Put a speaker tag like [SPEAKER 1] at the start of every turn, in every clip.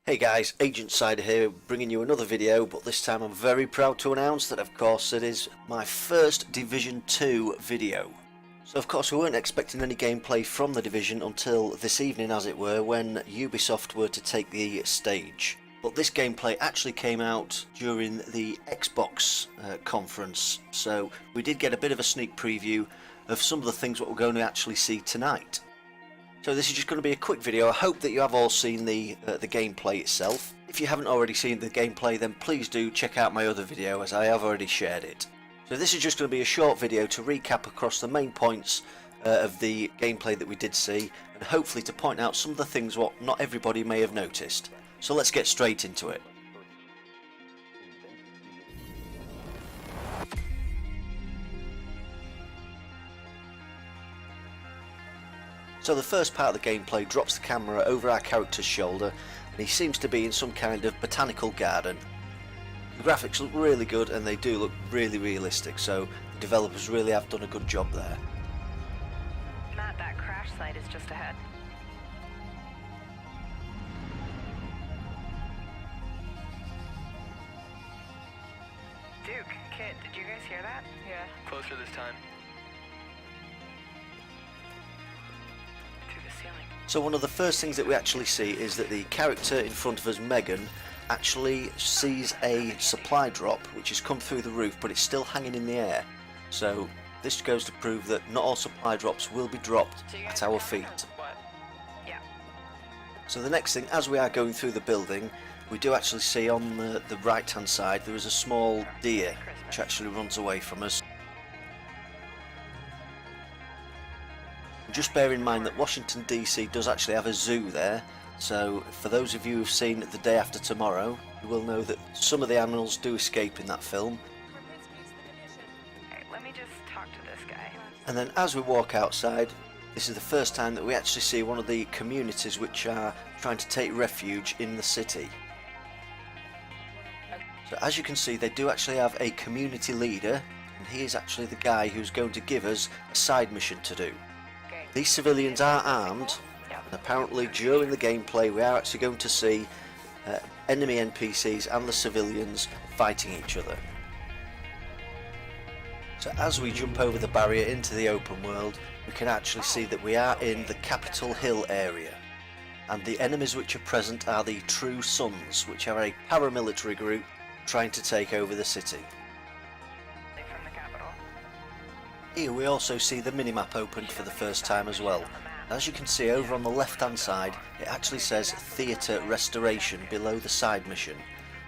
[SPEAKER 1] Hey guys, Agent Cyder here, bringing you another video, but this time I'm very proud to announce that of course it is my first Division 2 video. So of course we weren't expecting any gameplay from the Division until this evening, as it were, when Ubisoft were to take the stage. But this gameplay actually came out during the Xbox conference, so we did get a bit of a sneak preview of some of the things that we're going to actually see tonight. So this is just going to be a quick video. I hope that you have all seen the gameplay itself. If you haven't already seen the gameplay, then please do check out my other video, as I have already shared it. So this is just going to be a short video to recap across the main points of the gameplay that we did see, and hopefully to point out some of the things what not everybody may have noticed. So let's get straight into it. So the first part of the gameplay drops the camera over our character's shoulder, and he seems to be in some kind of botanical garden. The graphics look really good and they do look really realistic, so the developers really have done a good job there.
[SPEAKER 2] Matt, that crash site is just ahead. Duke, Kit, did you guys hear that?
[SPEAKER 3] Yeah, closer this time.
[SPEAKER 1] So one of the first things that we actually see is that the character in front of us, Megan, actually sees a supply drop which has come through the roof, but it's still hanging in the air. So this goes to prove that not all supply drops will be dropped at our feet.
[SPEAKER 2] Yeah.
[SPEAKER 1] So the next thing, as we are going through the building, we do actually see on the right hand side there is a small deer which actually runs away from us. Just bear in mind that Washington DC does actually have a zoo there, so for those of you who've seen The Day After Tomorrow, you will know that some of the animals do escape in that film.
[SPEAKER 2] Hey, let me just talk to this guy.
[SPEAKER 1] And then as we walk outside, this is the first time that we actually see one of the communities which are trying to take refuge in the city. So as you can see, they do actually have a community leader, and he is actually the guy who's going to give us a side mission to do. These civilians are armed, and apparently during the gameplay we are actually going to see enemy NPCs and the civilians fighting each other. So as we jump over the barrier into the open world, we can actually see that we are in the Capitol Hill area, and the enemies which are present are the True Sons, which are a paramilitary group trying to take over the city. Here we also see the minimap opened for the first time as well. As you can see over on the left hand side, it actually says Theatre Restoration below the side mission.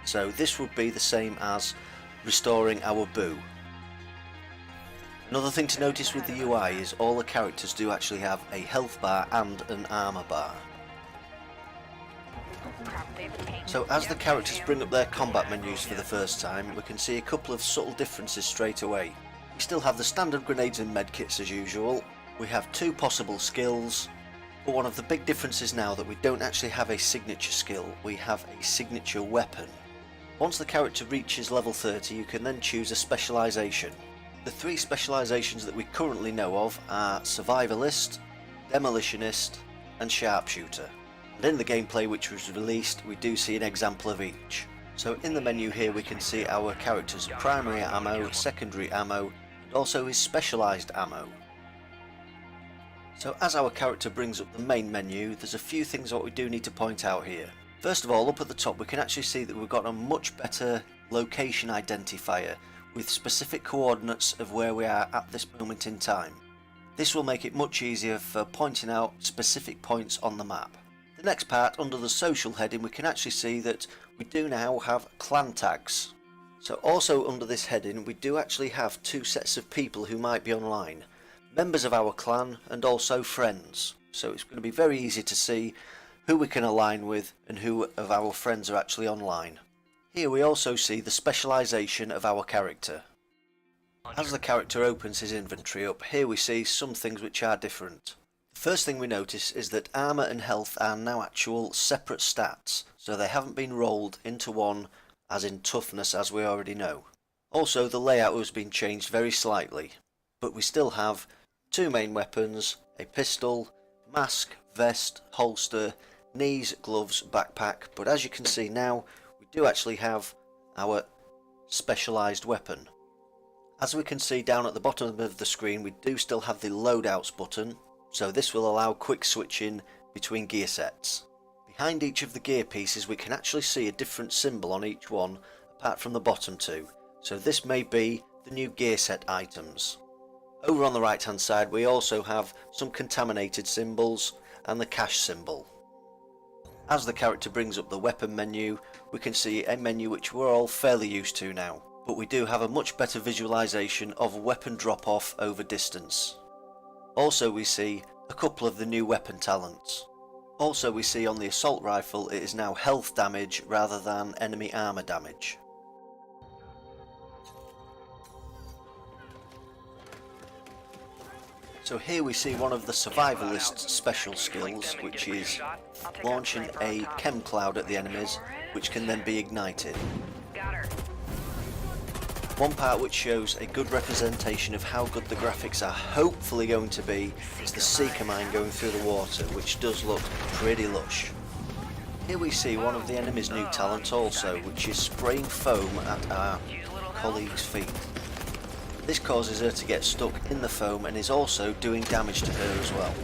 [SPEAKER 1] So this would be the same as restoring our boo. Another thing to notice with the UI is all the characters do actually have a health bar and an armour bar. So as the characters bring up their combat menus for the first time, we can see a couple of subtle differences straight away. We still have the standard grenades and medkits as usual. We have two possible skills, but one of the big differences now that we don't actually have a signature skill, we have a signature weapon. Once the character reaches level 30, you can then choose a specialisation. The three specialisations that we currently know of are Survivalist, Demolitionist and Sharpshooter. And in the gameplay which was released, we do see an example of each. So in the menu here we can see our character's primary ammo, secondary ammo, and also his specialised ammo. So as our character brings up the main menu, there's a few things that we do need to point out here. First of all, up at the top we can actually see that we've got a much better location identifier with specific coordinates of where we are at this moment in time. This will make it much easier for pointing out specific points on the map. The next part, under the social heading, we can actually see that we do now have clan tags. So also under this heading we do actually have two sets of people who might be online. Members of our clan and also friends. So it's going to be very easy to see who we can align with and who of our friends are actually online. Here we also see the specialisation of our character. As the character opens his inventory up, here we see some things which are different. The first thing we notice is that armour and health are now actual separate stats, so they haven't been rolled into one as in toughness as we already know. Also, the layout has been changed very slightly, but we still have two main weapons, a pistol, mask, vest, holster, knees, gloves, backpack, but as you can see now, we do actually have our specialised weapon. As we can see down at the bottom of the screen, we do still have the loadouts button, so this will allow quick switching between gear sets. Behind each of the gear pieces we can actually see a different symbol on each one apart from the bottom two, so this may be the new gear set items. Over on the right hand side we also have some contaminated symbols and the cash symbol. As the character brings up the weapon menu, we can see a menu which we're all fairly used to now, but we do have a much better visualization of weapon drop off over distance. Also we see a couple of the new weapon talents. Also we see on the assault rifle it is now health damage rather than enemy armor damage. So here we see one of the survivalist's special skills, which is launching a chem cloud at the enemies, which can then be ignited. One part which shows a good representation of how good the graphics are hopefully going to be is the Seeker mine going through the water, which does look pretty lush. Here we see one of the enemy's new talents also, which is spraying foam at our colleague's feet. This causes her to get stuck in the foam and is also doing damage to her as well.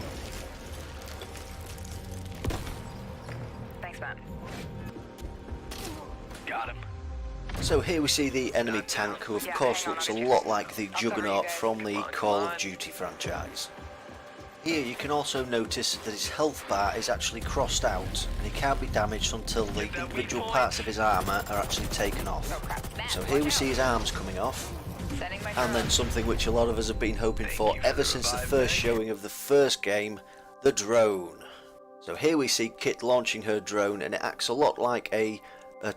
[SPEAKER 2] Thanks, man.
[SPEAKER 3] Got him.
[SPEAKER 1] So here we see the enemy tank, who of course looks a lot like the Juggernaut from the Call of Duty franchise. Here you can also notice that his health bar is actually crossed out and he can't be damaged until the individual parts of his armour are actually taken off. So here we see his arms coming off, and then something which a lot of us have been hoping for ever since the first showing of the first game, the drone. So here we see Kit launching her drone, and it acts a lot like a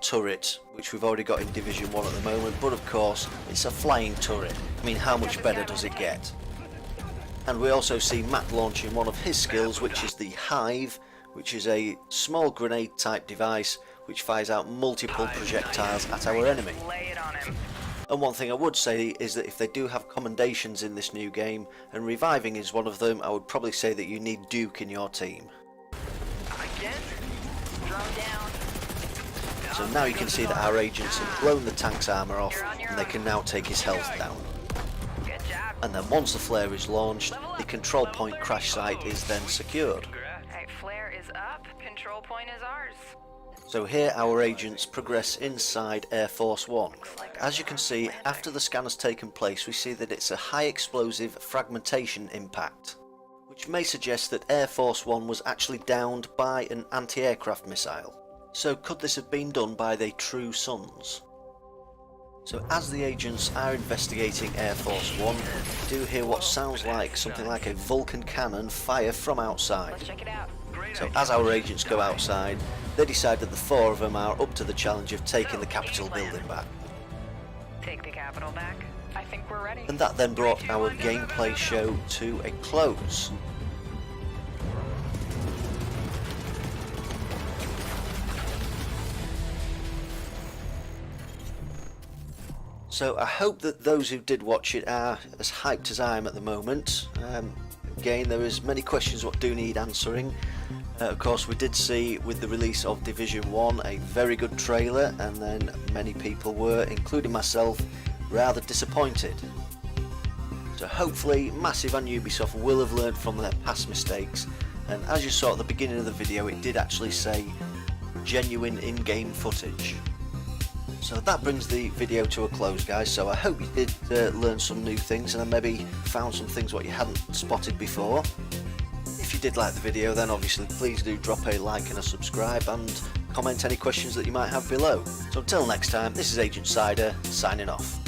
[SPEAKER 1] turret, which we've already got in Division 1 at the moment, but of course it's a flying turret. I mean, how much better does it get? And we also see Matt launching one of his skills, which is the Hive, which is a small grenade type device which fires out multiple projectiles at our enemy. And one thing I would say is that if they do have commendations in this new game, and reviving is one of them, I would probably say that you need Duke in your team. So now you can see that our agents have blown the tank's armour off, and they can now take his health down. And then once the flare is launched, the control point crash site is then secured.
[SPEAKER 2] Hey, flare is up, control point is ours.
[SPEAKER 1] So here our agents progress inside Air Force One. As you can see, after the scan has taken place, we see that it's a high explosive fragmentation impact, which may suggest that Air Force One was actually downed by an anti-aircraft missile. So could this have been done by the True Sons? So as the agents are investigating Air Force One, we do hear what sounds like something like a Vulcan cannon fire from outside.
[SPEAKER 2] Let's check it out.
[SPEAKER 1] So as our agents go outside, they decide that the four of them are up to the challenge of taking the Capitol building back.
[SPEAKER 2] Take the Capitol back. I think we're ready.
[SPEAKER 1] And that then brought our gameplay show to a close. So I hope that those who did watch it are as hyped as I am at the moment. Again, there is many questions what do need answering. Of course, we did see with the release of Division 1 a very good trailer, and then many people were, including myself, rather disappointed. So hopefully Massive and Ubisoft will have learned from their past mistakes, and as you saw at the beginning of the video, it did actually say genuine in-game footage. So that brings the video to a close, guys, so I hope you did learn some new things, and maybe found some things what you hadn't spotted before. If you did like the video, then obviously please do drop a like and a subscribe, and comment any questions that you might have below. So until next time, this is Agent Cyder, signing off.